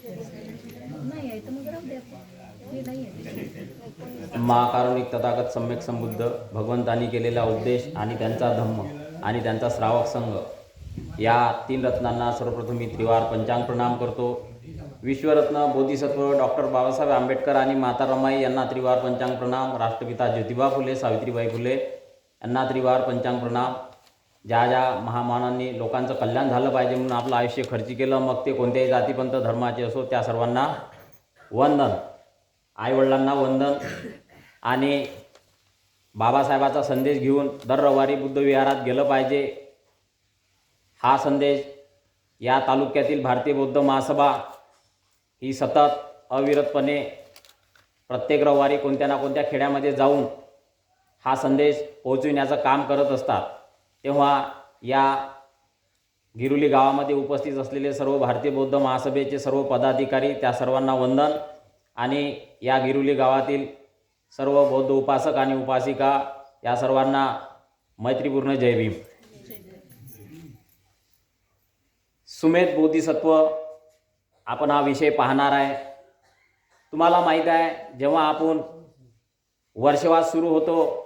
नाही आहे तर मग राहू द्या. हे नाही आहे. महाकारुणिक तथागत सम्यक संबुद्ध भगवंतांनी केलेला उपदेश आणि त्यांचा धम्म आणि त्यांचा श्रावक संघ या 3 रत्नांना सर्वप्रथम मी त्रिवार पंचांग प्रणाम करतो. विश्वरत्न बोधिसत्व डॉक्टर बाबासाहेब आंबेडकर आणि माता रमाई यांना त्रिवार पंचांग प्रणाम. राष्ट्रपिता ज्योतिबा फुले, सावित्रीबाई फुले यांना त्रिवार पंचांग प्रणाम. ज्या ज्या महामानवांनी लोकांचं कल्याण झालं पाहिजे म्हणून आपलं आयुष्य खर्ची केलं, मग ते कोणत्याही जातीपंथ धर्माचे असो, त्या सर्वांना वंदन. आईवडिलांना वंदन. आणि बाबासाहेबाचा संदेश घेऊन दर रविवारी बुद्ध विहारात गेलं पाहिजे. हा संदेश या तालुक्यातील भारतीय बौद्ध महासभा ही सतत अविरतपणे प्रत्येक रविवारी कोणत्या ना कोणत्या खेड्यामध्ये जाऊन हा संदेश पोहोचविण्याचं काम करत असतात. तेव्हा या गिरुली गावामध्ये उपस्थित असलेले सर्व भारतीय बौद्ध महासभेचे सर्व पदाधिकारी, त्या सर्वांना वंदन. आणि या गिरुली गावातील सर्व बौद्ध उपासक आणि उपासिका या सर्वांना मैत्रीपूर्ण जय भीम. सुमेध बोधिसत्व आपण हा विषय पाहणार आहे. तुम्हाला माहीत आहे, जेव्हा आपण वर्षवास सुरू होतो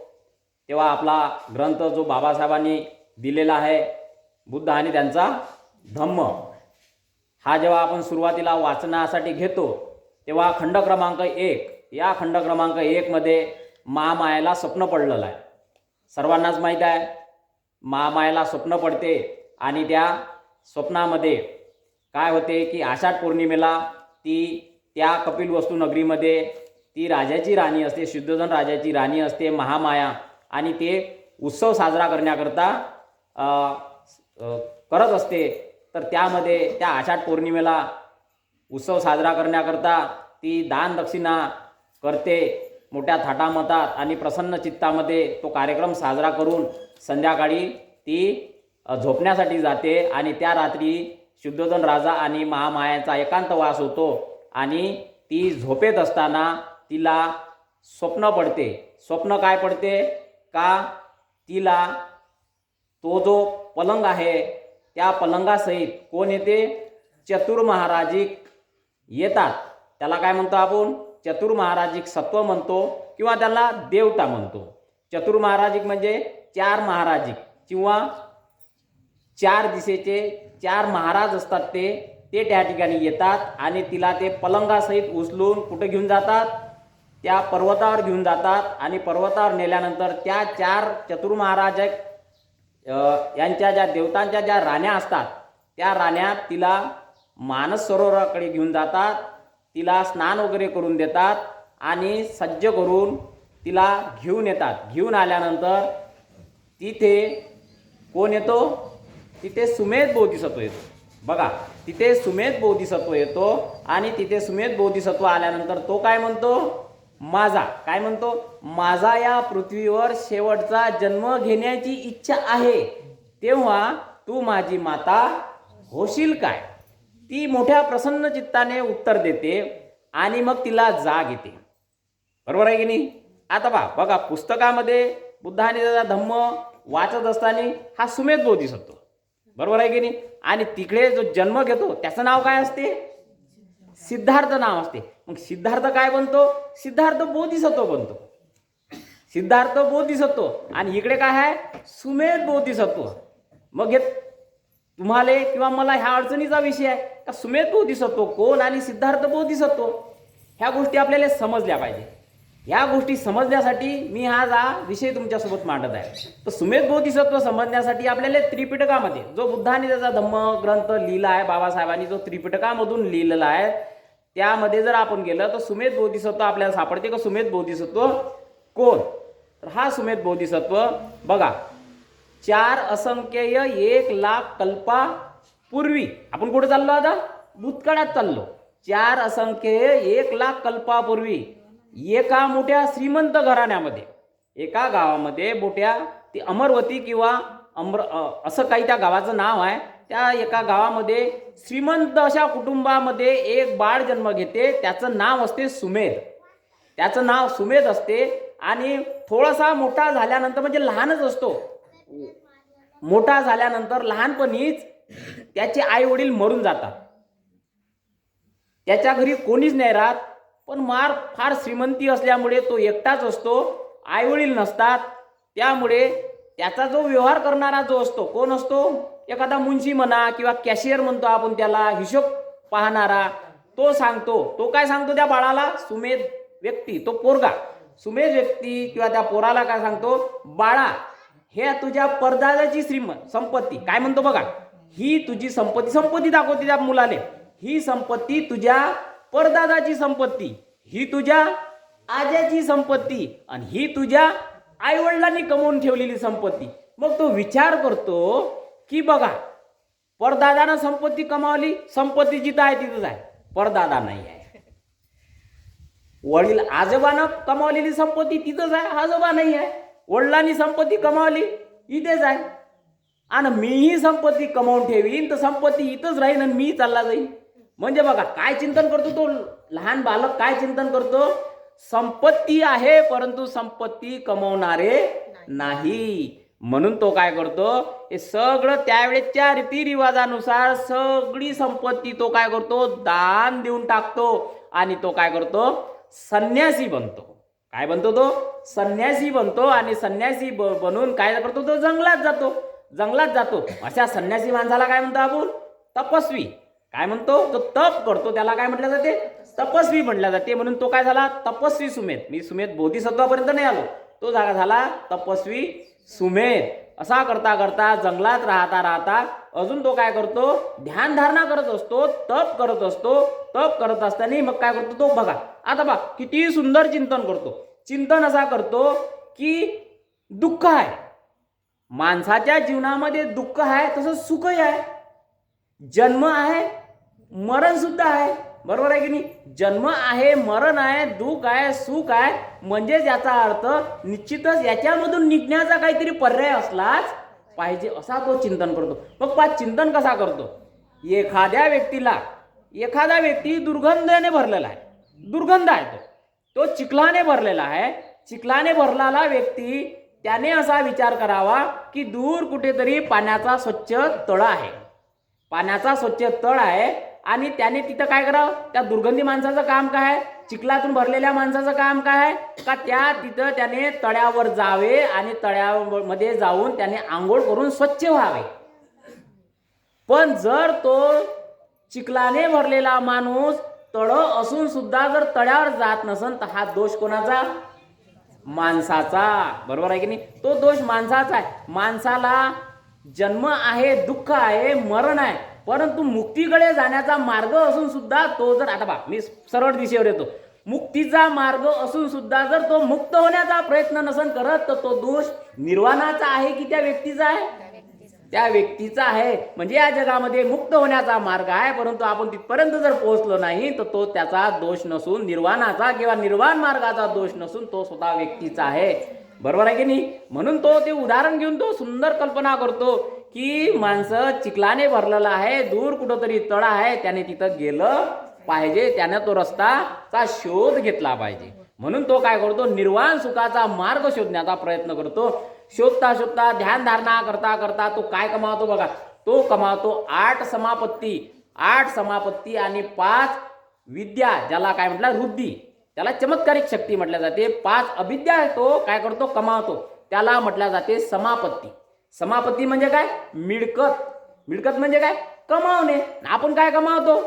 तेव्हा आपला ग्रंथ जो बाबासाहेबांनी दिलेला आहे बुद्ध आणि त्यांचा धम्म, हा जेव्हा आपण सुरुवातीला वाचनासाठी घेतो तेव्हा खंड क्रमांक 1, या खंड क्रमांक 1 मध्ये महामायाला स्वप्न पडलेलं आहे. सर्वांनाच माहीत आहे, महामायाला स्वप्न पडते आणि त्या स्वप्नामध्ये काय होते की आषाढ पौर्णिमेला ती त्या कपिलवस्तू नगरीमध्ये ती राजाची राणी असते, शुद्धोधन राजाची राणी असते महामाया. आणि ते उत्सव साजरा करण्याकरता करत असते. तर त्यामध्ये त्या आषाढ पौर्णिमेला उत्सव साजरा करण्याकरता ती दान दक्षिणा करते मोठ्या थाटामाटात आणि प्रसन्न चित्तामध्ये तो कार्यक्रम साजरा करून संध्याकाळी ती झोपण्यासाठी जाते. आणि त्या रात्री शुद्धोधन राजा आणि महामायाचा एकांतवास होतो आणि ती झोपेत असताना तिला स्वप्न पडते. स्वप्न काय पडते का तिला तो जो पलंग आहे त्या पलंगासहित कोण येते, चतुर महाराजिक येतात. त्याला काय म्हणतो आपण, चतुर महाराजिक सत्व म्हणतो किंवा त्याला देवता म्हणतो. चतुर महाराजिक म्हणजे 4 महाराजिक किंवा 4 दिशेचे 4 महाराज असतात. ते त्या ठिकाणी येतात आणि तिला ते पलंगासहित उचलून कुठे घेऊन जातात, त्या पर्वतावर घेऊन जातात. आणि पर्वतावर नेल्यानंतर त्या 4 चतुर महाराज यांच्या ज्या देवतांच्या ज्या राण्या असतात त्या राण्यात तिला मानस सरोवराकडे घेऊन जातात. तिला स्नान वगैरे करून देतात आणि सज्ज करून तिला घेऊन येतात. घेऊन आल्यानंतर तिथे कोण येतो, तिथे सुमेध बोधिसत्व येतो. बघा, तिथे सुमेध बोधिसत्व येतो. आणि तिथे सुमेध बोधिसत्व आल्यानंतर तो काय म्हणतो, माझा काय म्हणतो, माझा या पृथ्वीवर शेवटचा जन्म घेण्याची इच्छा आहे, तेव्हा तू माझी माता होशील काय. ती मोठ्या प्रसन्न चित्ताने उत्तर देते आणि मग तिला जाग येते. बरोबर आहे की नाही. आता बघा पुस्तकामध्ये बुद्धाने त्याचा धम्म वाचत असताना हा सुमेध बोधिसत्व, बरोबर आहे की नाही. आणि तिकडे जो जन्म घेतो त्याचं नाव काय असते, सिद्धार्थ नाव असते. मग सिद्धार्थ काय बनतो, सिद्धार्थ बोधिसत्व बनतो. सिद्धार्थ बोधिसत्व. आणि इकडे काय आहे, सुमेध बोधिसत्व. मग हे तुम्हाला किंवा मला ह्या अडचणीचा विषय आहे का, सुमेध बोधिसत्व कोण आणि सिद्धार्थ बोधिसत्व, ह्या गोष्टी आपल्याला समजल्या पाहिजे. या गोष्टी समजण्यासाठी मी हा विषय तुमच्यासोबत मांडत आहे. तर सुमेध बोधिसत्व समजण्यासाठी आपल्याला त्रिपिटकामध्ये जो बुद्धाने त्याचा धम्म ग्रंथ लिहिला आहे, बाबासाहेबांनी जो त्रिपिटकामधून लिहिलेला आहे, त्यामध्ये जर आपण गेलं तर सुमेध बोधिसत्व आपल्याला सापडते. का सुमेध बोधिसत्व कोण, तर हा सुमेध बोधिसत्व बघा 4 असंख्येय 1 लाख कल्पापूर्वी, आपण कुठे चाललो आता, भूतकाळात चाललो. 4 असंख्येय 1 लाख कल्पापूर्वी एका मोठ्या श्रीमंत घराण्यामध्ये, एका गावामध्ये मोठ्या, ती अमरवती किंवा असं काही त्या गावाचं नाव आहे, त्या एका गावामध्ये श्रीमंत अशा कुटुंबामध्ये एक बाळ जन्म घेते. त्याचं नाव असते सुमेध. त्याचं नाव सुमेध असते. आणि थोडासा मोठा झाल्यानंतर, म्हणजे लहानच असतो, मोठा झाल्यानंतर लहानपणीच त्याचे आई वडील मरून जातात. त्याच्या घरी कोणीच नाही राहत, पण फार श्रीमंती असल्यामुळे तो एकटाच असतो, आईवडील नसतात. त्यामुळे त्याचा जो व्यवहार करणारा जो असतो, कोण असतो? एखादा मुन्शी म्हणा किंवा कॅशियर म्हणतो आपण त्याला, हिशोब पाहणारा, तो सांगतो. तो काय सांगतो त्या बाळाला? सुमेध व्यक्ती, तो पोरगा, सुमेध व्यक्ती किंवा त्या पोराला काय सांगतो? बाळा, हे तुझ्या परदादाची संपत्ती. काय म्हणतो बघा, ही तुझी संपत्ती दाखवते त्या मुलाले. ही संपत्ती तुझ्या परदादाची संपत्ती, ही तुझ्या आज्याची संपत्ती, आणि ही तुझ्या आईवडिलांनी कमवून ठेवलेली संपत्ती. मग तो विचार करतो की बघा, परदादानं संपत्ती कमावली, संपत्ती जिथं आहे तिथंच आहे, परदादा नाही आहे. वडील आजोबानं कमावलेली संपत्ती तिथंच आहे, आजोबा नाही आहे. वडिलांनी संपत्ती कमावली, इथेच आहे. आणि मीही संपत्ती कमावून ठेवीन तर संपत्ती इथंच राहीन आणि मी चालला जाईन. म्हणजे बघा काय चिंतन करतो तो लहान बालक, काय चिंतन करतो? संपत्ती आहे परंतु संपत्ती कमवणारे नाही. म्हणून तो काय करतो? हे सगळं त्यावेळेच्या रीतिरिवाजानुसार सगळी संपत्ती तो काय करतो? दान देऊन टाकतो. आणि तो काय करतो? संन्यासी बनतो. काय बनतो तो? संन्यासी बनतो. आणि संन्यासी बनून काय करतो? तो जंगलात जातो. अशा संन्यासी माणसाला काय म्हणतो आपण? तपस्वी. काय म्हणतो? तो तप करतो, त्याला काय म्हटलं जाते? तपस्वी म्हटलं जाते. म्हणून तो काय झाला? तपस्वी सुमेध. मी सुमेध बोधिसत्वापर्यंत नाही आलो, तो जागा झाला तपस्वी सुमेध. असा करता करता जंगलात राहता अजून तो काय करतो? ध्यानधारणा करत असतो, तप करत असतो. तप करत असताना मग काय करतो तो? बघा आता बघा किती सुंदर चिंतन करतो. चिंतन असा करतो की दुःख आहे, माणसाच्या जीवनामध्ये दुःख आहे, तसंच सुखही आहे. जन्म आहे, मरण सुद्धा आहे. बरोबर आहे की नाही? जन्म आहे, मरण आहे, दुःख आहे, सुख आहे. म्हणजे याचा अर्थ निश्चितच याच्यामधून निघण्याचा काहीतरी पर्याय असलाच पाहिजे, असा तो चिंतन करतो. मग चिंतन कसा करतो? एखाद्या व्यक्तीला, एखादा व्यक्ती दुर्गंधाने भरलेला आहे, दुर्गंध आहे, तो चिखलाने भरलेला आहे. चिखलाने भरलेला व्यक्ती त्याने असा विचार करावा की दूर कुठेतरी पाण्याचा स्वच्छ तळ आहे, पाण्याचा स्वच्छ तळ आहे. आणि त्याने तिथं काय करावं? त्या दुर्गंधी माणसाचं काम काय आहे? चिखलातून भरलेल्या माणसाचं काम काय आहे? का तिथं त्याने तळ्यावर जावे आणि तळ्यामध्ये जाऊन त्याने आंघोळ करून स्वच्छ व्हावे. पण जर तो चिखलाने भरलेला माणूस तळ असून सुद्धा जर तळ्यावर जात नसेल तर हा दोष कोणाचा? माणसाचा. बरोबर आहे की नाही? तो दोष माणसाचा आहे. माणसाला जन्म आहे, दुःख आहे, मरण आहे, परंतु मुक्तीकडे जाण्याचा मार्ग असून सुद्धा तो जर, आता बा मी सरळ दिशेवर येतो, मुक्तीचा मार्ग असून सुद्धा जर तो मुक्त होण्याचा प्रयत्न नसेल करत तर तो दोष निर्वाणाचा आहे की त्या व्यक्तीचा आहे? त्या व्यक्तीचा आहे. म्हणजे या जगामध्ये मुक्त होण्याचा मार्ग आहे, परंतु आपण तिथपर्यंत जर पोहोचलो नाही तर तो त्याचा दोष नसून, निर्वाणाचा किंवा निर्वाण मार्गाचा दोष नसून तो स्वतः व्यक्तीचा आहे. बरोबर आहे की नाही? म्हणून तो ते उदाहरण घेऊन तो सुंदर कल्पना करतो की माणसं चिखलाने भरलेला आहे, दूर कुठंतरी तळ आहे, त्याने तिथं गेलं पाहिजे, त्याने तो रस्ताचा शोध घेतला पाहिजे. म्हणून तो काय करतो? निर्वाण सुखाचा मार्ग शोधण्याचा प्रयत्न करतो. शोधता शोधता ध्यानधारणा करता करता तो काय कमावतो? बघा, तो कमावतो 8 समापत्ती. 8 समापत्ती आणि 5 विद्या, ज्याला काय म्हटलं? रुद्धी. त्याला चमत्कारिक शक्ती म्हटल्या जाते. 5 अविद्या तो काय करतो? कमावतो. त्याला म्हटल्या जाते समापत्ती. समापत्ती म्हणजे काय? मिळकत. मिळकत म्हणजे काय? कमावणे. आपण काय कमावतो?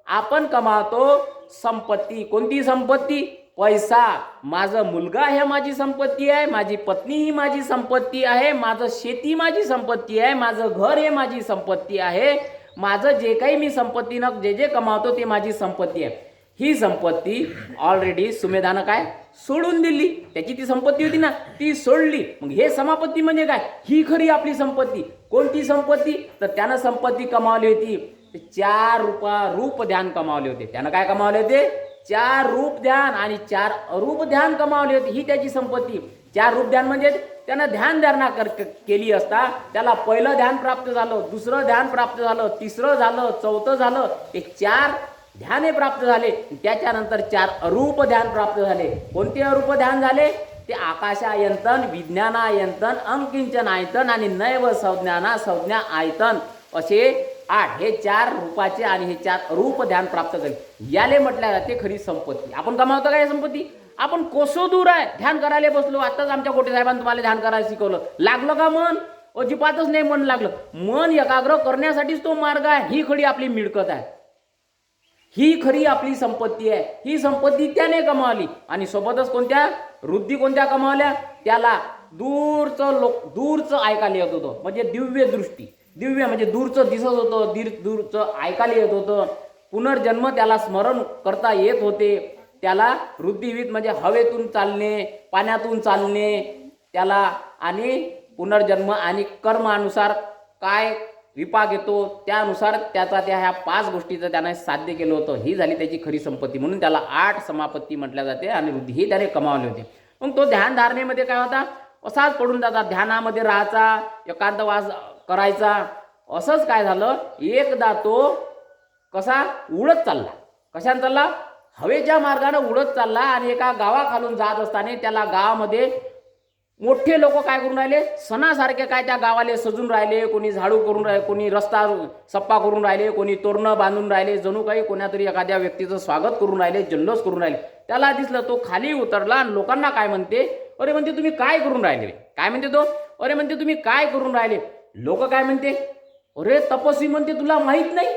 आपण कमावतो संपत्ती. कोणती संपत्ती? पैसा. माझा मुलगा हे माझी संपत्ती आहे, माझी पत्नी ही माझी संपत्ती आहे, माझं शेती माझी संपत्ती आहे, माझं घर हे माझी संपत्ती आहे, माझं जे काही मी संपत्तीनं जे कमावतो ते माझी संपत्ती आहे. ही संपत्ती ऑलरेडी सुमेधानं काय सोडून दिली. त्याची ती संपत्ती होती ना, ती सोडली. मग हे समापत्ती म्हणजे काय? ही खरी आपली संपत्ती. कोणती संपत्ती? तर त्यानं संपत्ती कमावली होती 4 रूप ध्यान कमावले होते. त्यानं काय कमावले होते? 4 रूप ध्यान आणि 4 अरूप ध्यान कमावले होते. ही त्याची संपत्ती. 4 रूप ध्यान म्हणजे त्यानं ध्यानधारणा केली असता त्याला पहिलं ध्यान प्राप्त झालं, दुसरं ध्यान प्राप्त झालं, तिसरं झालं, चौथं झालं. हे 4 ध्याने प्राप्त झाले. त्याच्यानंतर 4 अरूप ध्यान प्राप्त झाले. कोणते अरूप ध्यान झाले? ते आकाशायंतन, विज्ञानायंतन, अंकिंचन आयतन आणि नैव संज्ञाना संज्ञा आयतन असे 8 हे 4 रूपाचे आणि हे 4 रूप ध्यान प्राप्त करेल, याले म्हटल्या जाते खरी संपत्ती. आपण कमावतो काय संपत्ती? आपण कोसो दूर आहे, ध्यान करायला बसलो. आताच आमच्या गोटे साहेबांनी तुम्हाला ध्यान करायला शिकवलं. लागलं का मन? अजिबातच नाही मन लागलं. मन एकाग्र करण्यासाठीच तो मार्ग आहे. ही खरी आपली मिळकत आहे, ही खरी आपली संपत्ती आहे. ही संपत्ती त्याने कमावली आणि सोबतच कोणत्या वृद्धी कोणत्या कमावल्या? त्याला दूरचं ऐकायला येत होतं, म्हणजे दिव्य दृष्टी. दिव्य म्हणजे दूरचं दिसत होतं, दूरचं ऐकायला येत होतं. पुनर्जन्म त्याला स्मरण करता येत होते. त्याला वृद्धिवित म्हणजे हवेतून चालणे, पाण्यातून चालणे त्याला, आणि पुनर्जन्म आणि कर्मानुसार काय विपाक येतो त्यानुसार त्याचा त्या ह्या 5 गोष्टीचं त्याने साध्य केलं होतं. ही झाली त्याची खरी संपत्ती. म्हणून त्याला 8 समापत्ती म्हटल्या जाते आणि वृद्धी ही त्याने कमावली होती. मग तो ध्यान धारणेमध्ये काय होता? असाच पडून जाता, ध्यानामध्ये राहायचा, एकांतवास करायचा. असंच काय झालं, एकदा तो कसा उडत चालला. कशाने चालला? हवेच्या मार्गाने उडत चालला आणि एका गावाखालून जात असताना त्याला गावामध्ये मोठे लोक काय करून राहिले? सणासारखे काय त्या गावाले सजून राहिले. कोणी झाडू करून राहिले, कोणी रस्ता सप्पा करून राहिले, कोणी तोरणं बांधून राहिले. जणू काही कोणातरी एखाद्या व्यक्तीचं स्वागत करून राहिले, जल्लोष करून राहिले. त्याला दिसलं, तो खाली उतरला आणि लोकांना काय म्हणते? अरे म्हणते तुम्ही काय करून राहिले? काय म्हणते तो? अरे म्हणते तुम्ही काय करून राहिले? लोक काय म्हणते? अरे तपस्वी म्हणते, तुला माहित नाही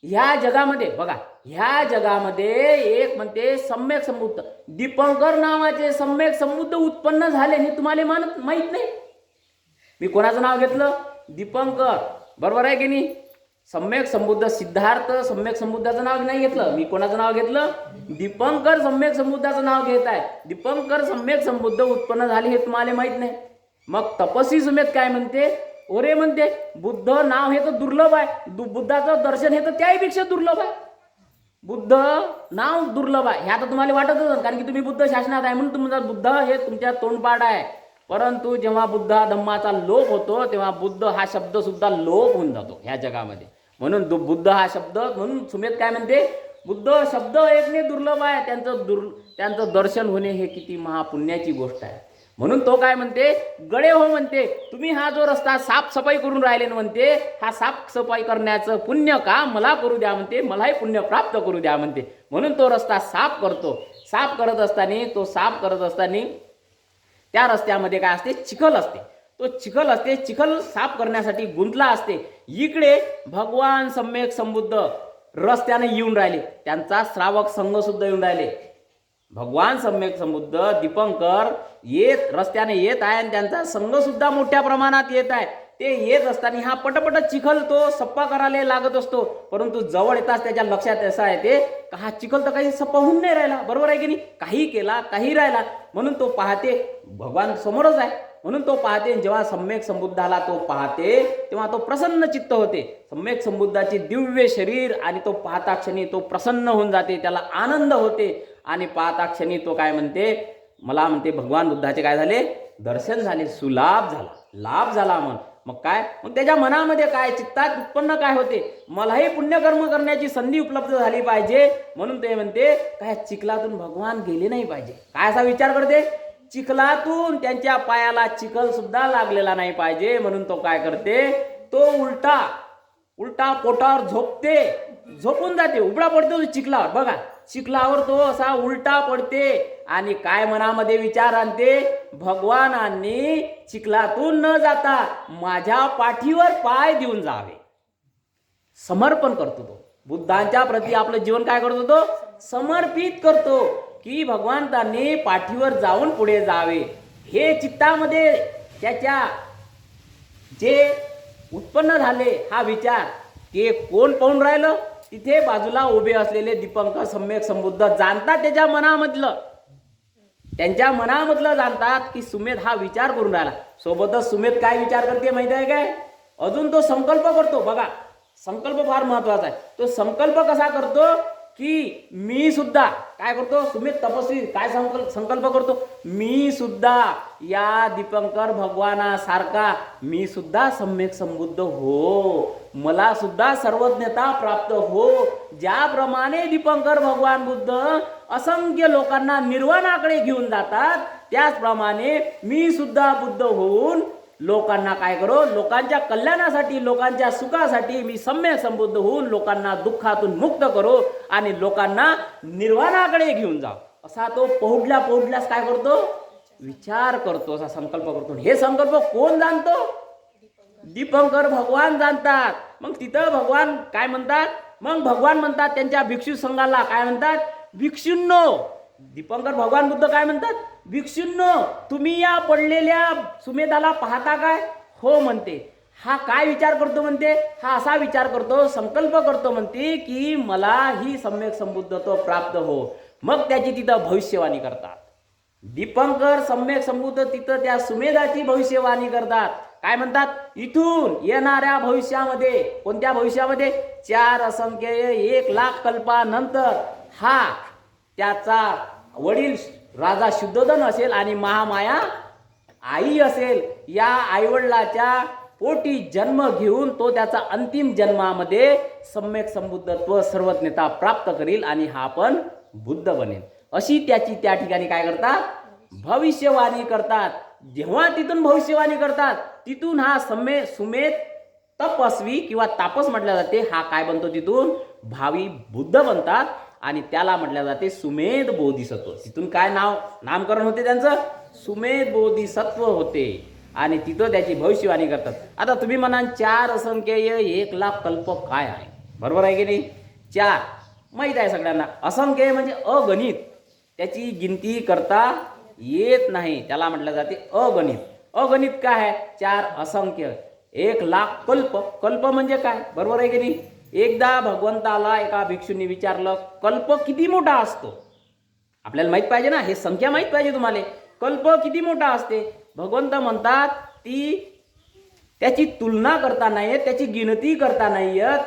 ह्या जगामध्ये, बघा ह्या जगामध्ये एक म्हणते सम्यक संबुद्ध, दीपंकर नावाचे सम्यक संबुद्ध उत्पन्न झाले, हे तुम्हाला माहित नाही? मी कोणाचं नाव घेतलं? दीपंकर, बरोबर आहे की नाही? सम्यक संबुद्ध सिद्धार्थ सम्यक संबुद्धाचं नाव नाही घेतलं. मी कोणाचं नाव घेतलं? दीपंकर सम्यक संबुद्धाचं नाव घेत आहे. दीपंकर सम्यक संबुद्ध उत्पन्न झाले हे तुम्हाला माहित नाही. मग तपस्वी समेत काय म्हणते? ओरे म्हणते बुद्ध नाव हे तर दुर्लभ आहे, बुद्धाचं दर्शन हे तर त्याहीपेक्षा दुर्लभ आहे. बुद्ध नाव दुर्लभ आहे हे आता तुम्हाला वाटतच, कारण की तुम्ही बुद्ध शासनात आहे म्हणून तुमचा बुद्ध हे तुमच्या तोंडपाठ आहे. परंतु जेव्हा बुद्ध धम्माचा लोप होतो तेव्हा बुद्ध हा शब्द सुद्धा लोप होऊन जातो ह्या जगामध्ये. म्हणून बुद्ध हा शब्द, म्हणून सुमेत काय म्हणते? बुद्ध शब्द एकने दुर्लभ आहे, त्यांचं दर्शन होणे हे किती महापुण्याची गोष्ट आहे. म्हणून तो काय म्हणते? गडे हो म्हणते, तुम्ही हा जो रस्ता साफसफाई करून राहिले म्हणते, हा साफसफाई करण्याचं पुण्य का मला करू द्या म्हणते, मलाही पुण्य प्राप्त करू द्या म्हणते. म्हणून तो रस्ता साफ करतो. साफ करत असताना त्या रस्त्यामध्ये काय असते? चिखल असते. तो चिखल असते, चिखल साफ करण्यासाठी गुंतला असते. इकडे भगवान सम्यक संबुद्ध रस्त्याने येऊन राहिले, त्यांचा श्रावक संघ सुद्धा येऊन राहिले. भगवान सम्यक संबुद्ध दीपंकर रस्त्याने येत आहे आणि त्यांचा संघ सुद्धा मोठ्या प्रमाणात येत आहे. ते येत असताना हा पटपट चिखल तो सप्पा करायला लागत असतो. परंतु जवळ येताच त्याच्या लक्षात असं आहे ते का हा चिखल तर काही सप्पा होऊन नाही राहिला, बरोबर आहे की नाही? काही केला काही राहिला. म्हणून तो पाहते भगवान समोरच आहे, म्हणून तो पाहते. जेव्हा सम्यक संबुद्धाला तो पाहते तेव्हा तो प्रसन्न चित्त होते. सम्यक संबुद्धाची दिव्य शरीर आणि तो पाहता क्षणी तो प्रसन्न होऊन जाते, त्याला आनंद होते. आणि पाहता क्षणी तो काय म्हणते? मला म्हणते भगवान बुद्धाचे काय झाले? दर्शन झाले, सुलाभ झाला, लाभ झाला. मग काय? मग त्याच्या मनामध्ये काय, चित्तात उत्पन्न काय होते? मलाही पुण्यकर्म करण्याची संधी उपलब्ध झाली पाहिजे. म्हणून ते म्हणते काय, चिखलातून भगवान गेले नाही पाहिजे. काय असा विचार करते? चिखलातून त्यांच्या पायाला चिखल सुद्धा लागलेला नाही पाहिजे. म्हणून तो काय करते? तो उलटा पोटावर झोपून जाते, उबळा पडतो चिखलावर. बघा चिखलावर तो असा उलटा पडते आणि काय मनामध्ये विचार आणते? भगवानांनी चिखलातून न जाता माझ्या पाठीवर पाय देऊन जावे, समर्पण करतो. तो बुद्धांच्या प्रती आपलं जीवन काय करतो? तो समर्पित करतो की भगवंतांनी पाठीवर जाऊन पुढे जावे. हे चित्तामध्ये त्याच्या जे उत्पन्न झाले हा विचार, ते कोण पाहून राहिलं? तिथे बाजूला उभे असलेले दीपंकर सम्यक संबुद्ध जाणतात त्याच्या मनामधलं, त्यांच्या मनामधलं जाणतात की सुमेध हा विचार करून राहिला. सोबतच सुमेध काय विचार करते माहिती आहे काय? अजून तो संकल्प करतो. बघा संकल्प फार महत्वाचा आहे. तो संकल्प कसा करतो की मी सुद्धा काय करतो? सुमेध तपस्वी काय संकल्प करतो? मी सुद्धा या दीपंकर भगवानासारखा मी सुद्धा सम्यक संबुद्ध हो, मला सुद्धा सर्वज्ञता प्राप्त हो. ज्याप्रमाणे दीपंकर भगवान बुद्ध असंख्य लोकांना निर्वाणाकडे घेऊन जातात, त्याचप्रमाणे मी सुद्धा बुद्ध होऊन लोकांना काय करो, लोकांच्या कल्याणासाठी, लोकांच्या सुखासाठी मी सम्यक संबुद्ध होऊन लोकांना दुःखातून मुक्त करो आणि लोकांना निर्वाणाकडे घेऊन जाऊ, असा तो पौढल्यास काय करतो, विचार करतो, असा संकल्प करतो. हे संकल्प कोण जाणतो, दीपंकर भगवान जाणतात. मग तिथं भगवान काय म्हणतात, मग भगवान म्हणतात त्यांच्या भिक्षू संघाला काय म्हणतात, भिक्षूंनो. दीपंकर भगवान बुद्ध काय म्हणतात, भिक्षूंनो तुम्ही या पडलेल्या सुमेधाला पाहता काय, हो म्हणते. हा काय विचार करतो म्हणते, हा असा विचार करतो, संकल्प करतो म्हणते की मला ही सम्यक संबुद्धत्व प्राप्त हो. मग त्याची तिथं भविष्यवाणी करतात. दीपंकर सम्यक संबुद्ध तिथं त्या सुमेधाची भविष्यवाणी करतात. काय म्हणतात, इथून येणाऱ्या भविष्यामध्ये, कोणत्या भविष्यामध्ये, 4 असंख्य 1,00,000 कल्पानंतर हा त्याचा वडील राजा शुद्धोधन असेल आणि महामाया आई असेल. या आईवडिलाच्या पोटी जन्म घेऊन तो त्याचा अंतिम जन्मामध्ये सम्यक संबुद्धत्व सर्वज्ञता प्राप्त करील आणि हा पण बुद्ध बनेल, अशी त्याची त्या ठिकाणी काय करतात, भविष्यवाणी करतात. जेव्हा तिथून भविष्यवाणी करतात तिथून हा सुमेध तपस्वी किंवा तापस म्हटल्या जाते, हा काय बनतो, तिथून भावी बुद्ध बनतात आणि त्याला म्हटल्या जाते सुमेध बोधिसत्व. तिथून काय नामकरण होते त्यांचं, सुमेध बोधिसत्व होते आणि तिथं त्याची भविष्यवाणी करतात. आता तुम्ही म्हणाल 4 असंख्य 1,00,000 कल्प काय आहे, बरोबर आहे की नाही. 4 माहीत आहे सगळ्यांना, असंख्य म्हणजे अगणित, त्याची गिनती करता येत नाही, त्याला म्हटलं जाते अगणित. अगणित काय आहे, 4 असंख्य 1,00,000 कल्प. कल्प म्हणजे काय, बरोबर आहे की नाही. एकदा भगवंताला एका भिक्षूंनी विचारलं, कल्प किती मोठा असतो, आपल्याला माहित पाहिजे ना, हे संख्या माहित पाहिजे तुम्हाला, कल्प किती मोठा असते. भगवंत म्हणतात त्याची तुलना करता नाही येत, त्याची गिनती करता नाही येत,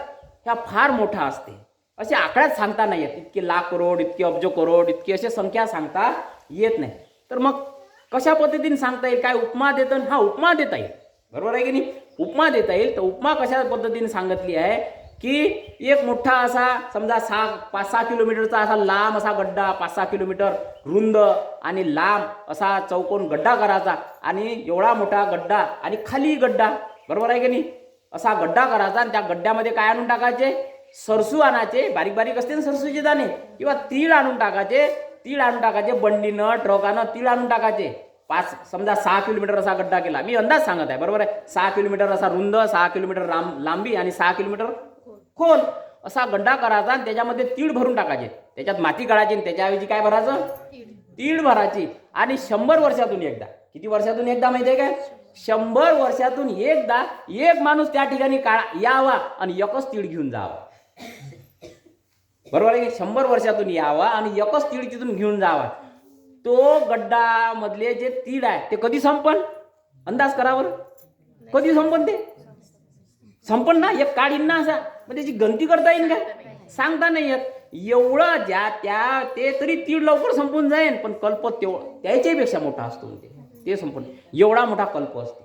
ह्या फार मोठा असते, असे आकड्यात सांगता नाही येत. इतके लाख करोड, इतके अब्ज करोड, इतकी असे संख्या सांगता येत नाही. तर मग कशा पद्धतीने सांगता येईल, काय उपमा देतं, हा उपमा देता येईल, बरोबर आहे की नाही. उपमा देता येईल. तर उपमा कशा पद्धतीने सांगितली आहे की एक मोठा असा समजा 5-6 किलोमीटरचा असा लांब असा गड्डा, 5-6 किलोमीटर रुंद आणि लांब असा चौकोन गड्डा करायचा आणि एवढा मोठा गड्डा आणि खाली गड्डा, बरोबर आहे की नाही. असा गड्डा करायचा आणि त्या गड्ड्यामध्ये काय आणून टाकायचे, सरसू आणायचे, बारीक बारीक असते ना सरसूचे दाणे, किंवा तीळ आणून टाकायचे, बंडीनं ट्रकानं तीळ आणून टाकायचे. समजा 6 किलोमीटर असा गड्डा केला, मी अंदाज सांगत आहे, बरोबर आहे. 6 किलोमीटर असा रुंद, 6 किलोमीटर लांबी आणि 6 किलोमीटर खोल असा गड्डा करायचा आणि त्याच्यामध्ये तीळ भरून टाकायचे, त्याच्यात माती काढायची आणि त्याच्याऐवजी काय भरायचं, तीळ भरायची. आणि 100 वर्षातून एकदा, किती वर्षातून एकदा माहिती आहे काय, 100 वर्षातून एकदा एक माणूस त्या ठिकाणी यावा आणि एकच तीळ घेऊन जावा, बरोबर आहे. 100 वर्षातून यावा आणि एकच तीळ तिथून घेऊन जावा. तो गड्डा मधले जे तीळ आहे ते कधी संपन, अंदाज करावर, कधी संपन, ते संपन ना, एक काढीन ना असा, मग त्याची गणती करता येईल का, सांगता नाही येत. एवढं ते तरी तीळ लवकर संपून जाईल, पण कल्प त्याच्यापेक्षा मोठा असतो, ते संपून एवढा मोठा कल्प असते,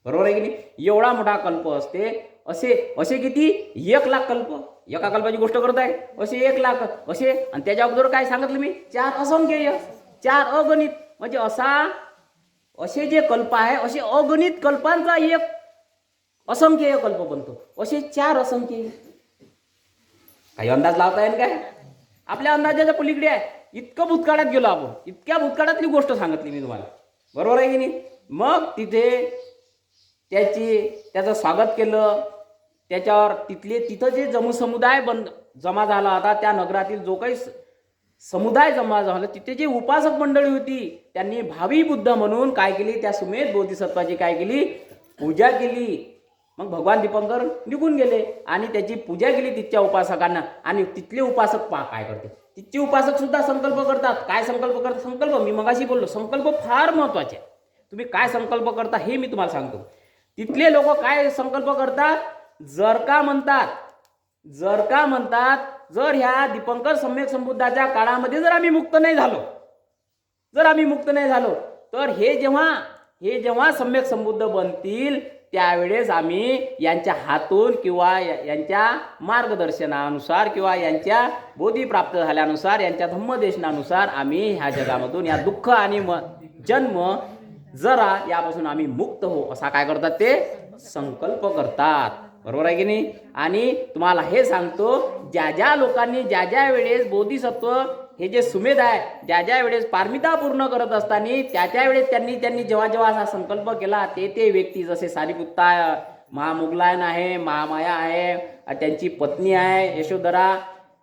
बरोबर आहे की नाही. एवढा मोठा कल्प असते. असे किती, 1,00,000 कल्प, एका कल्पाची गोष्ट करत आहे, असे 1,00,000 असे. आणि त्याच्या अगोदर काय सांगितलं मी, 4 असंख्य 4 अगणित, म्हणजे असे जे कल्प आहे असे अगणित कल्पांचा एक असंख्य कल्प बनतो, असे 4 असंख्य. काही अंदाज लावता येईल काय, आपल्या अंदाजाच्या पलीकडे आहे. इतकं भूतकाळात गेलो आपण, इतक्या भूतकाळातली गोष्ट सांगितली मी तुम्हाला, बरोबर आहे की नाही. मग तिथे त्याचं स्वागत केलं, त्याच्यावर तिथं जे समुदाय जमा झाला होता, त्या नगरातील जो काही समुदाय जमा झाला, तिथे जे उपासक मंडळी होती त्यांनी भावी बुद्ध म्हणून काय केली, त्या सुमेध बोधिसत्वाची काय केली, पूजा केली. मग भगवान दीपंकर निघून गेले आणि त्याची पूजा केली तिथच्या उपासकांना. आणि तिथले उपासक काय करते, तिथचे उपासक सुद्धा संकल्प करतात. काय संकल्प करतात, संकल्प मी मगाशी बोललो, संकल्प फार महत्वाचे. तुम्ही काय संकल्प करता हे मी तुम्हाला सांगतो. तिथले लोक काय संकल्प करतात, जर का म्हणतात जर ह्या दीपंकर सम्यक संबुद्धाच्या काळामध्ये जर आम्ही मुक्त नाही झालो, तर हे जेव्हा सम्यक संबुद्ध बनतील त्यावेळेस आम्ही यांच्या हातून किंवा यांच्या मार्गदर्शनानुसार किंवा यांच्या बोधी प्राप्त झाल्यानुसार, यांच्या धम्मदेशनानुसार आम्ही ह्या जगामधून या दुःख आणि जन्म जरा यापासून आम्ही मुक्त हो, असा काय करतात ते संकल्प करतात. बरोबर आहे की नाही. आणि तुम्हाला हे सांगतो, ज्या ज्या लोकांनी ज्या ज्या वेळेस बोधिसत्व हे जे सुमेध आहे, ज्या ज्या वेळेस पारमिता पूर्ण करत असताना त्या वेळेस त्यांनी जेव्हा जेव्हा असा संकल्प केला, ते व्यक्ती जसे सारिपुत्ता महामुगलायन आहे, महामाया आहे, त्यांची पत्नी आहे यशोधरा,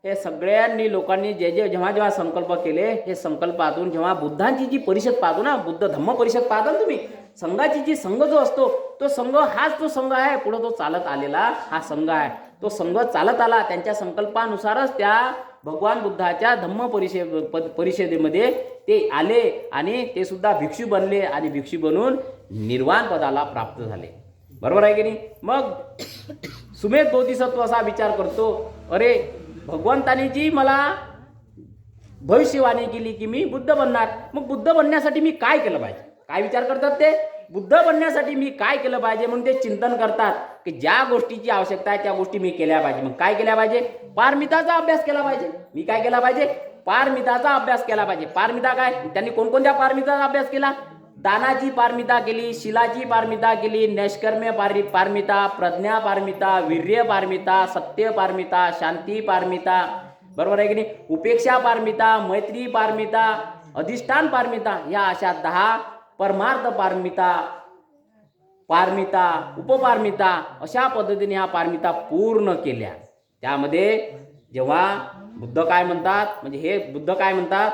हे सगळ्यांनी लोकांनी जेव्हा जेव्हा संकल्प केले, हे संकल्पातून जेव्हा बुद्धांची जी परिषद पाहतो ना, बुद्ध धम्म परिषद पाहता ना तुम्ही, संघाची जी संघ जो असतो, तो संघ हाच तो संघ आहे. पुढे तो चालत आलेला हा संघ आहे. तो संघ चालत आला, त्यांच्या संकल्पानुसारच त्या भगवान बुद्धाच्या धम्म परिषदेमध्ये ते आले आणि ते सुद्धा भिक्षू बनले आणि भिक्षू बनून निर्वाण पदाला प्राप्त झाले. बरोबर आहे की नाही. मग सुमेध बोधिसत्व असा विचार करतो, अरे भगवंताने जी मला भविष्यवाणी केली की मी बुद्ध बनणार, मग बुद्ध बनण्यासाठी मी काय केलं पाहिजे. काय विचार करतात ते, बुद्ध बनण्यासाठी मी काय केलं पाहिजे म्हणून ते चिंतन करतात की ज्या गोष्टीची आवश्यकता आहे त्या गोष्टी मी केल्या पाहिजे. मग काय केल्या पाहिजे, पारमिताचा अभ्यास केला पाहिजे. मी काय केला पाहिजे, पारमिताचा अभ्यास केला पाहिजे. पारमिता काय, त्यांनी कोणकोणत्या पारमिताचा अभ्यास केला, दानाची पारमिता केली, शीलाची पारमिता केली, नैष्कर्म्य पारमिता, प्रज्ञा पारमिता, वीर्य पारमिता, सत्य पारमिता, शांती पारमिता, बरोबर आहे की नाही, उपेक्षा पारमिता, मैत्री पारमिता, अधिष्ठान पारमिता, या अशा 10 परमार्थ पारमिता, उपपारमिता, अशा पद्धतीने ह्या पारमिता पूर्ण केल्या. त्यामध्ये जेव्हा बुद्ध काय म्हणतात, म्हणजे हे बुद्ध काय म्हणतात,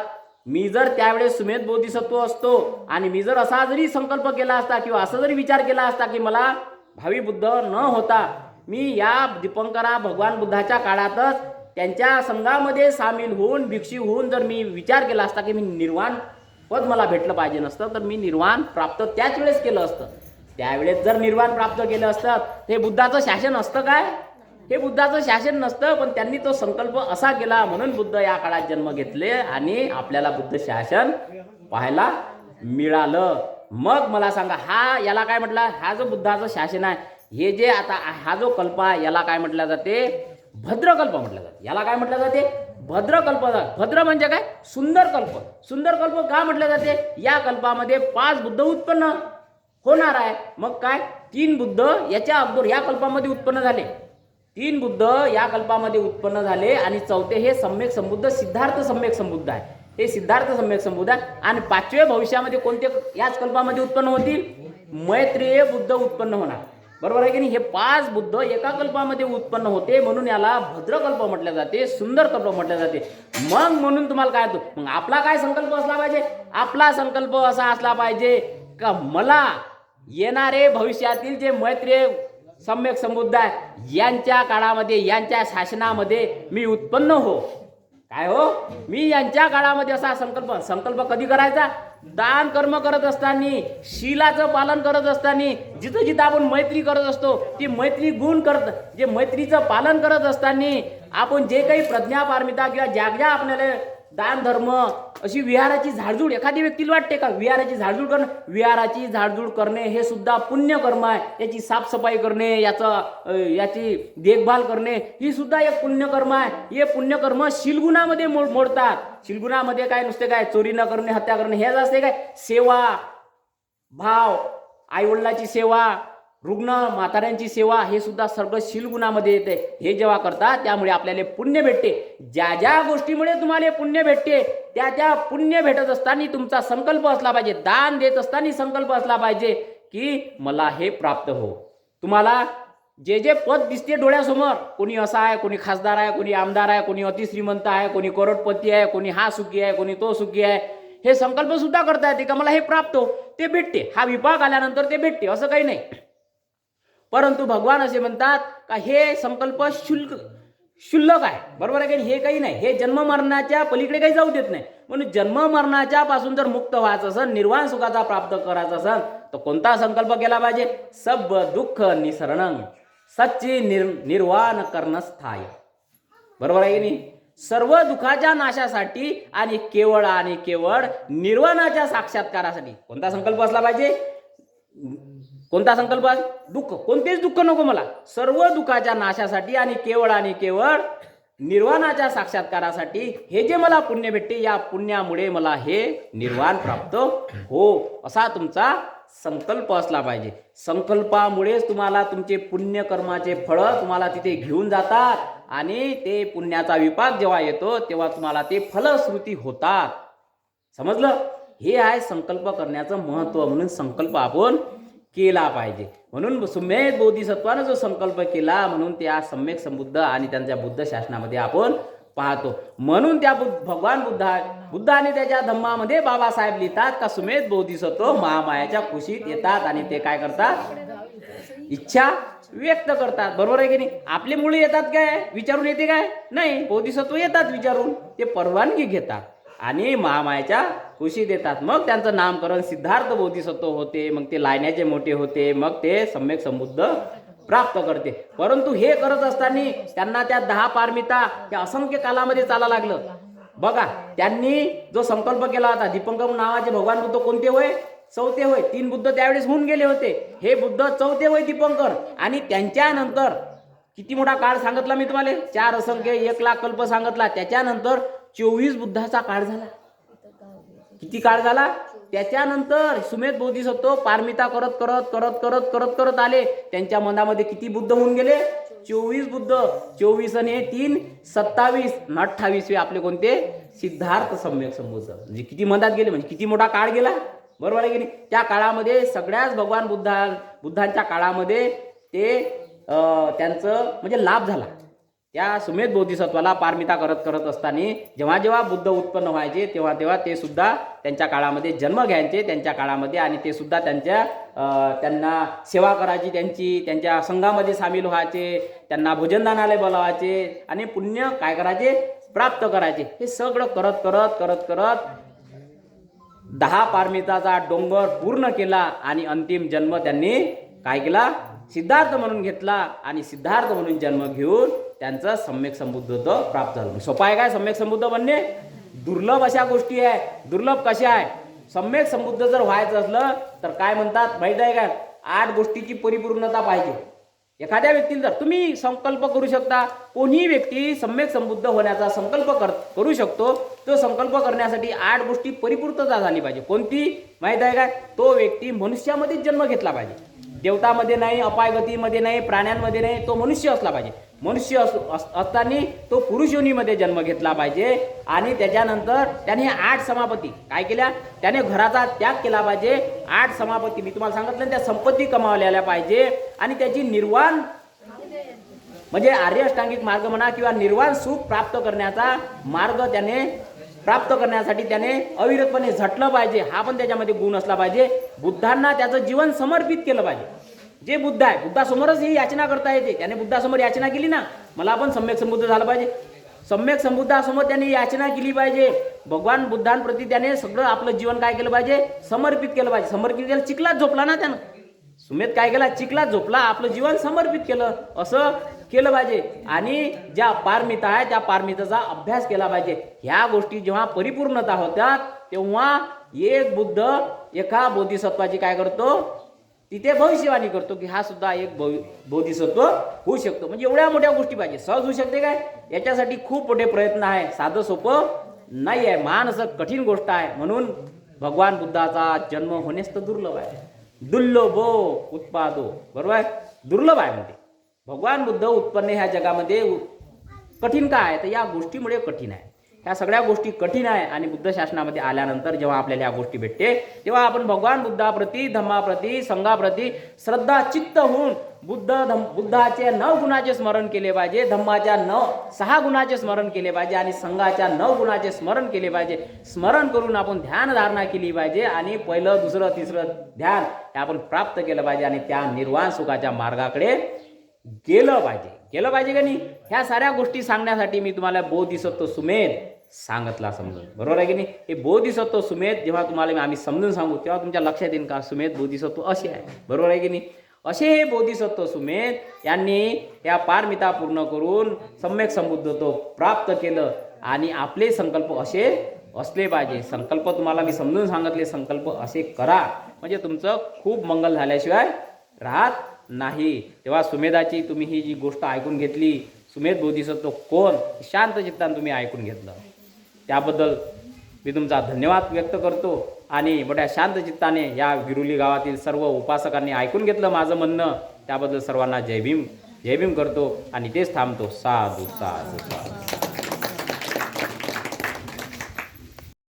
मी जर त्यावेळेस सुमेध बोधिसत्व असतो आणि मी जर असा जरी संकल्प केला असता किंवा असा जरी विचार केला असता की मला भावी बुद्ध न होता मी या दीपंकरा भगवान बुद्धाच्या काळातच त्यांच्या संघामध्ये सामील होऊन भिक्षू होऊन जर मी विचार केला असता की मी निर्वाण पद मला भेटलं पाहिजे नसतं, तर मी निर्वाण प्राप्त त्याच वेळेस केलं असतं. त्यावेळेस जर निर्वाण प्राप्त केलं असतं, हे बुद्धाचं शासन असतं काय, हे बुद्धाचं शासन नसतं. पण त्यांनी तो संकल्प असा केला म्हणून बुद्ध या काळात जन्म घेतले आणि आपल्याला बुद्ध शासन पाहायला मिळालं. मग मला सांगा, याला काय म्हटलं, हा जो बुद्धाचं शासन आहे, हे जे आता हा जो कल्प आहे याला काय म्हटलं जाते, भद्रकल्प म्हटलं जाते. याला काय म्हटलं जाते, भद्रकल्प. भद्र म्हणजे काय, सुंदर कल्प. सुंदर कल्प का म्हटलं जाते, या कल्पामध्ये 5 बुद्ध उत्पन्न होणार आहे. मग काय, 3 बुद्ध याच्या अगोदर या कल्पामध्ये उत्पन्न झाले, 3 बुद्ध या कल्पामध्ये उत्पन्न झाले आणि 4थे हे सम्यक संबुद्ध, सिद्धार्थ सम्यक संबुद्ध आहे. हे सिद्धार्थ सम्यक संबुद्ध आहे. आणि 5वे भविष्यामध्ये कोणते याच कल्पामध्ये उत्पन्न होतील, मैत्रेय बुद्ध उत्पन्न होणार. बरोबर आहे की नाही. हे 5 बुद्ध एका कल्पामध्ये उत्पन्न होते म्हणून याला भद्रकल्प म्हटले जाते, सुंदर कल्प म्हटले जाते. मग म्हणून तुम्हाला काय होतं, मग आपला काय संकल्प असला पाहिजे, आपला संकल्प असा असला पाहिजे का मला येणारे भविष्यातील जे मैत्रेय सम्यक संबुद्ध आहे यांच्या काळामध्ये, यांच्या शासनामध्ये मी उत्पन्न हो. काय हो, मी यांच्या काळामध्ये असा संकल्प कधी करायचा, दान कर्म करत असताना, शीलाचं पालन करत असताना, जिथं जिथं आपण मैत्री करत असतो ती मैत्री गुण करत, जे मैत्रीचं पालन करत असताना आपण जे काही प्रज्ञा पारमिता किंवा ज्या ज्या आपल्याला दान धर्म अशी विहाराची झाडझूड, एखादी व्यक्तीला वाटते का विहाराची झाडझूड करणं, विहाराची झाडझूड करणे हे सुद्धा पुण्यकर्म आहे. याची साफसफाई करणे, याची देखभाल करणे ही सुद्धा एक पुण्यकर्म आहे. हे पुण्यकर्म शीलगुणामध्ये मोडतात. शीलगुणामध्ये काय, नुसते काय चोरी न करणे, हत्या करणे हेच असते काय, सेवा भाव, आईवडिलाची सेवा, रुग्ण म्हाताऱ्यांची सेवा, हे सुद्धा सगळं शीलगुणामध्ये येते. हे जेव्हा करतात त्यामुळे आपल्याला पुण्य भेटते. ज्या ज्या गोष्टीमुळे तुम्हाला पुण्य भेटते त्या पुण्य भेटत असताना तुमचा संकल्प असला पाहिजे, दान देत असताना संकल्प असला पाहिजे की मला हे प्राप्त हो. तुम्हाला जे जे पद दिसते डोळ्यासमोर, कोणी असा आहे, कोणी खासदार आहे, कोणी आमदार आहे, कोणी अतिश्रीमंत आहे, कोणी करोडपती आहे, कोणी हा सुखी आहे, कोणी तो सुखी आहे, हे संकल्प सुद्धा करता येते का मला हे प्राप्त हो, ते भेटते. हा विभाग आल्यानंतर ते भेटते असं काही नाही. परंतु भगवान असे म्हणतात का हे संकल्प शुल्लक आहे. बरोबर आहे की हे काही नाही, हे जन्म मरणाच्या पलीकडे काही जाऊ देत नाही. म्हणून जन्म मरणाच्या पासून जर मुक्त व्हायचं असेल, निर्वाण सुखाचा प्राप्त करायचं असेल तर कोणता संकल्प केला पाहिजे, सब दुःख निसरणं सच्ची निर्वाण करणस्थाय. बरोबर आहे की नाही. सर्व दुःखाच्या नाशासाठी आणि केवळ निर्वाणाच्या साक्षात्कारासाठी कोणता संकल्प असला पाहिजे, कोणता संकल्प, दुःख, कोणतेच दुःख नको मला, सर्व दुःखाच्या नाशासाठी आणि केवळ निर्वाणाच्या साक्षात्कारासाठी हे जे मला पुण्य भेटते, या पुण्यामुळे मला हे निर्वाण प्राप्त हो, असा तुमचा संकल्प असला पाहिजे. संकल्पामुळेच तुम्हाला तुमचे पुण्यकर्माचे फळ तुम्हाला तिथे घेऊन जातात आणि ते पुण्याचा विपाक जेव्हा येतो तेव्हा तुम्हाला ते फलश्रुती होतात. समजलं? हे आहे संकल्प करण्याचं महत्त्व. म्हणून संकल्प आपण केला पाहिजे. म्हणून सुमेध बोधिसत्वानं जो संकल्प केला म्हणून त्या सम्यक संबुद्ध आणि त्यांच्या बुद्ध शासनामध्ये आपण पाहतो. म्हणून त्या भगवान बुद्ध आणि त्याच्या धम्मामध्ये बाबासाहेब लिहितात का सुमेध बोधिसत्व महामायाच्या कुशीत येतात आणि ते काय करतात, इच्छा व्यक्त करतात. बरोबर आहे की नाही? आपले मुळे येतात काय, विचारून येते काय? नाही, बोधिसत्व येतात विचारून, ते परवानगी घेतात आणि महामायाच्या कुशीत येतात. मग त्यांचं नामकरण सिद्धार्थ बोधिसत्व होते, मग ते लायण्याचे मोठे होते, मग ते सम्यक संबुद्ध प्राप्त करते. परंतु हे करत असताना त्यांना त्या 10 पारमिता त्या असंख्य कालामध्ये चाला लागलं. बघा, त्यांनी जो संकल्प केला होता, दीपंकर नावाचे भगवान बुद्ध कोणते होय? 4थे होय. 3 बुद्ध त्यावेळेस होऊन गेले होते. हे बुद्ध 4थे होय दीपंकर. आणि त्यांच्यानंतर किती मोठा काळ सांगितला मी तुम्हाला, 4 असंख्य 1 लाख कल्प सांगितला. त्याच्यानंतर 24 बुद्धाचा काळ झाला. किती काळ झाला? त्याच्यानंतर सुमेध बोधिसत्व पारमिता करत करत करत करत करत करत आले. त्यांच्या मनामध्ये किती बुद्ध होऊन गेले? 24 बुद्ध. 24 आणि 3 27 28वे आपले कोणते? सिद्धार्थ सम्यक संबुद्ध. म्हणजे किती मनात गेले, म्हणजे किती मोठा काळ गेला. बरोबर आहे की नाही? त्या काळामध्ये सगळ्याच भगवान बुद्धांच्या काळामध्ये ते त्यांचं म्हणजे लाभ झाला. त्या सुमेध बोधिसत्वाला पारमिता करत करत असताना जेव्हा जेव्हा बुद्ध उत्पन्न व्हायचे तेव्हा तेव्हा ते सुद्धा त्यांच्या काळामध्ये जन्म घ्यायचे त्यांच्या काळामध्ये, आणि ते सुद्धा त्यांना सेवा करायची, त्यांच्या संघामध्ये सामील व्हायचे, त्यांना भोजनदानालय बोलावायचे आणि पुण्य काय करायचे, प्राप्त करायचे. हे सगळं करत करत करत करत 10 पारमिताचा डोंगर पूर्ण केला आणि अंतिम जन्म त्यांनी काय केला, सिद्धार्थ म्हणून घेतला. आणि सिद्धार्थ म्हणून जन्म घेऊन त्यांचं सम्यक संबुद्धत्व प्राप्त झालं. सोपं आहे काय सम्यक संबुद्ध बनणे? दुर्लभ अशा गोष्टी आहे. दुर्लभ कशा आहे? सम्यक संबुद्ध जर व्हायचं असलं तर काय म्हणतात माहिती आहे काय, 8 गोष्टीची परिपूर्णता पाहिजे. एखाद्या व्यक्तीला जर तुम्ही संकल्प करू शकता, कोणीही व्यक्ती सम्यक संबुद्ध होण्याचा संकल्प करू शकतो. तो संकल्प करण्यासाठी 8 गोष्टी परिपूर्णता झाली पाहिजे. कोणती माहिती आहे काय? तो व्यक्ती मनुष्यामध्येच जन्म घेतला पाहिजे. देवतामध्ये नाही, अपायगतीमध्ये नाही, प्राण्यांमध्ये नाही, तो मनुष्य असला पाहिजे. मनुष्य असताना तो पुरुष योनीमध्ये जन्म घेतला पाहिजे. आणि त्याच्यानंतर त्याने 8 समापत्ती काय केल्या, त्याने घराचा त्याग केला पाहिजे. 8 समापत्ती मी तुम्हाला सांगितलं, त्या संपत्ती कमावलेल्या पाहिजे. आणि त्याची निर्वाण म्हणजे आर्य अष्टांगिक मार्ग म्हणा किंवा निर्वाण सुख प्राप्त करण्याचा मार्ग त्याने प्राप्त करण्यासाठी त्याने अविरतपणे झटलं पाहिजे. हा पण त्याच्यामध्ये गुण असला पाहिजे. बुद्धांना त्याचं जीवन समर्पित केलं पाहिजे. जे बुद्ध आहे, बुद्धासमोरच ही याचना करता येते. त्याने बुद्धासमोर याचना केली ना, मला आपण सम्यक संबुद्ध झालं पाहिजे. सम्यक संबुद्धासमोर त्याने याचना केली पाहिजे. भगवान बुद्धांप्रती त्याने सगळं आपलं जीवन काय केलं पाहिजे, समर्पित केलं पाहिजे. समर्पित केलं, चिखलात झोपला ना त्यानं. सुमेध काय केला, चिखलात झोपला, आपलं जीवन समर्पित केलं, असं केलं पाहिजे. आणि ज्या पारमिता आहे त्या पारमिताचा अभ्यास केला पाहिजे. ह्या गोष्टी जेव्हा परिपूर्णता होतात तेव्हा एक बुद्ध एका बोधिसत्वाची काय करतो, तिथे भविष्यवाणी करतो की हा सुद्धा एक बोधिसत्व होऊ शकतो. म्हणजे एवढ्या मोठ्या गोष्टी पाहिजे. सहज होऊ शकते काय? याच्यासाठी खूप मोठे प्रयत्न आहे. साधं सोपं नाही आहे. महान असं कठीण गोष्ट आहे. म्हणून भगवान बुद्धाचा जन्म होणेच तर दुर्लभ आहे. दुर्लभो उत्पादो, बरोबर आहे, दुर्लभ आहे. म्हणजे भगवान बुद्ध उत्पन्न ह्या जगामध्ये कठीण काय आहे, तर या गोष्टीमुळे कठीण आहे. ह्या सगळ्या गोष्टी कठीण आहे. आणि बुद्ध शासनामध्ये आल्यानंतर जेव्हा आपल्याला ह्या गोष्टी भेटते तेव्हा आपण भगवान बुद्धाप्रती, धम्माप्रती, संघाप्रती श्रद्धा चित्त होऊन बुद्धाचे 9 गुणाचे स्मरण केले पाहिजे, धम्माच्या 6 गुणाचे स्मरण केले पाहिजे आणि संघाच्या 9 गुणाचे स्मरण केले पाहिजे. स्मरण करून आपण ध्यान धारणा केली पाहिजे आणि पहिलं, दुसरं, तिसरं ध्यान हे आपण प्राप्त केलं पाहिजे आणि त्या निर्वाण सुखाच्या मार्गाकडे गेलं पाहिजे का नाही. ह्या साऱ्या गोष्टी सांगण्यासाठी मी तुम्हाला बोधिसत्व सुमेध सांगितला समजून. बरोबर आहे की नाही? हे बोधिसत्व सुमेध जेव्हा तुम्हाला आम्ही समजून सांगू तेव्हा तुमच्या लक्षात येईल का सुमेध बोधिसत्व असे आहे. बरोबर आहे की नाही? असे हे बोधिसत्व सुमेध यांनी या पारमिता पूर्ण करून सम्यक संबुद्धत्व प्राप्त केलं. आणि आपले संकल्प असे असले पाहिजे. संकल्प तुम्हाला मी समजून सांगितले, संकल्प असे करा म्हणजे तुमचं खूप मंगल झाल्याशिवाय राहत नाही. तेव्हा सुमेधाची तुम्ही ही जी गोष्ट ऐकून घेतली, सुमेध बोधिसत्व कोण, शांत चित्ताने तुम्ही ऐकून घेतलं. त्याबद्दल मी तुमचा धन्यवाद व्यक्त करतो. आणि मोठ्या शांत चित्ताने या गिरुली गावातील सर्व उपासकांनी ऐकून घेतलं माझं म्हणणं, त्याबद्दल सर्वांना जय भीम करतो आणि तेच थांबतो. साधू साधू साधू.